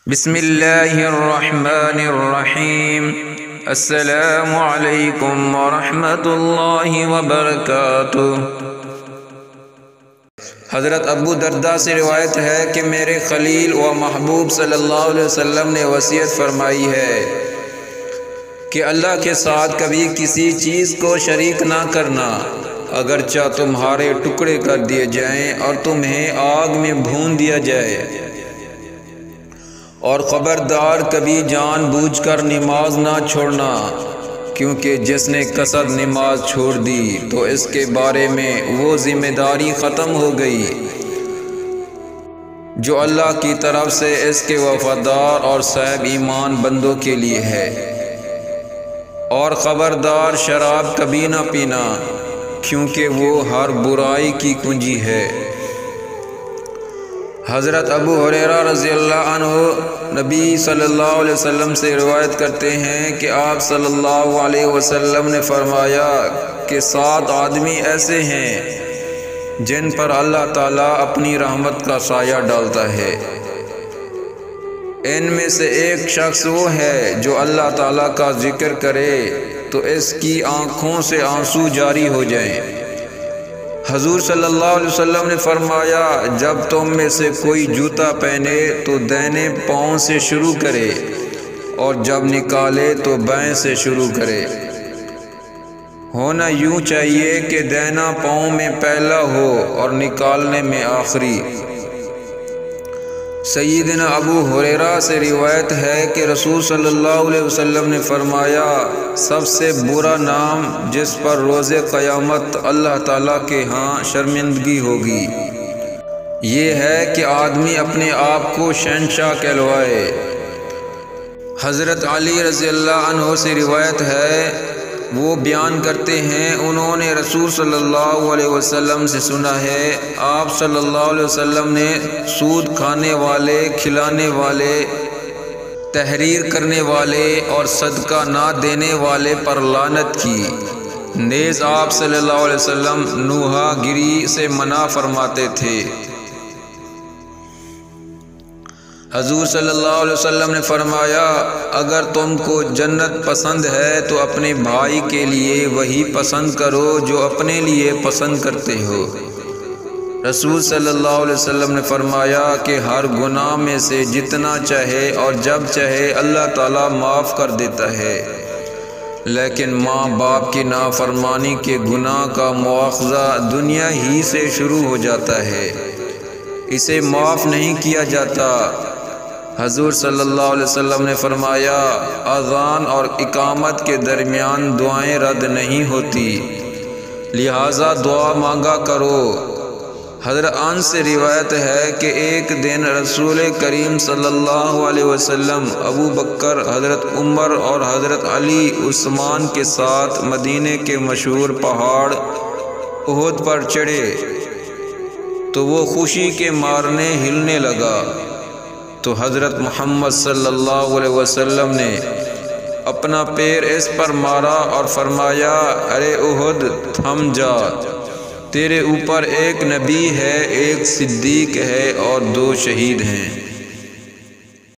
بسم اللہ الرحمن الرحیم۔ السلام علیکم ورحمۃ اللہ وبرکاتہ۔ حضرت ابو درداء سے روایت ہے کہ میرے خلیل و محبوب صلی اللہ علیہ وسلم نے وصیت فرمائی ہے کہ اللہ کے ساتھ کبھی کسی چیز کو شریک نہ کرنا، اگرچہ تمہارے ٹکڑے کر دیے جائیں اور تمہیں آگ میں بھون دیا جائے، اور خبردار کبھی جان بوجھ کر نماز نہ چھوڑنا، کیونکہ جس نے قصد نماز چھوڑ دی تو اس کے بارے میں وہ ذمہ داری ختم ہو گئی جو اللہ کی طرف سے اس کے وفادار اور صاحب ایمان بندوں کے لیے ہے، اور خبردار شراب کبھی نہ پینا، کیونکہ وہ ہر برائی کی کنجی ہے۔ حضرت ابو ہریرہ رضی اللہ عنہ نبی صلی اللہ علیہ وسلم سے روایت کرتے ہیں کہ آپ صلی اللہ علیہ وسلم نے فرمایا کہ 7 آدمی ایسے ہیں جن پر اللہ تعالیٰ اپنی رحمت کا سایہ ڈالتا ہے۔ ان میں سے ایک شخص وہ ہے جو اللہ تعالیٰ کا ذکر کرے تو اس کی آنکھوں سے آنسو جاری ہو جائیں۔ حضور صلی اللہ علیہ وسلم نے فرمایا، جب تم میں سے کوئی جوتا پہنے تو دائنے پاؤں سے شروع کرے، اور جب نکالے تو بائیں سے شروع کرے۔ ہونا یوں چاہیے کہ دائنا پاؤں میں پہلا ہو اور نکالنے میں آخری۔ سیدنا ابو ہریرہ سے روایت ہے کہ رسول صلی اللہ علیہ وسلم نے فرمایا، سب سے برا نام جس پر روز قیامت اللہ تعالیٰ کے ہاں شرمندگی ہوگی یہ ہے کہ آدمی اپنے آپ کو شہنشاہ کہلوائے۔ حضرت علی رضی اللہ عنہ سے روایت ہے، وہ بیان کرتے ہیں انہوں نے رسول صلی اللہ علیہ وسلم سے سنا ہے، آپ صلی اللہ علیہ وسلم نے سود کھانے والے، کھلانے والے، تحریر کرنے والے اور صدقہ نہ دینے والے پر لعنت کی۔ نیز آپ صلی اللہ علیہ وسلم نوحہ گری سے منع فرماتے تھے۔ حضور صلی اللہ علیہ وسلم نے فرمایا، اگر تم کو جنت پسند ہے تو اپنے بھائی کے لیے وہی پسند کرو جو اپنے لیے پسند کرتے ہو۔ رسول صلی اللہ علیہ وسلم نے فرمایا کہ ہر گناہ میں سے جتنا چاہے اور جب چاہے اللہ تعالیٰ معاف کر دیتا ہے، لیکن ماں باپ کی نافرمانی کے گناہ کا مواخذہ دنیا ہی سے شروع ہو جاتا ہے، اسے معاف نہیں کیا جاتا۔ حضور صلی اللہ علیہ وسلم نے فرمایا، اذان اور اقامت کے درمیان دعائیں رد نہیں ہوتی، لہٰذا دعا مانگا کرو۔ حضرت انس سے روایت ہے کہ ایک دن رسول کریم صلی اللہ علیہ وسلم ابو بکر، حضرت عمر اور حضرت علی عثمان کے ساتھ مدینے کے مشہور پہاڑ احد پر چڑھے تو وہ خوشی کے مارنے ہلنے لگا، تو حضرت محمد صلی اللہ علیہ وسلم نے اپنا پیر اس پر مارا اور فرمایا، ارے احد تھم جا، تیرے اوپر ایک نبی ہے، ایک صدیق ہے اور 2 شہید ہیں۔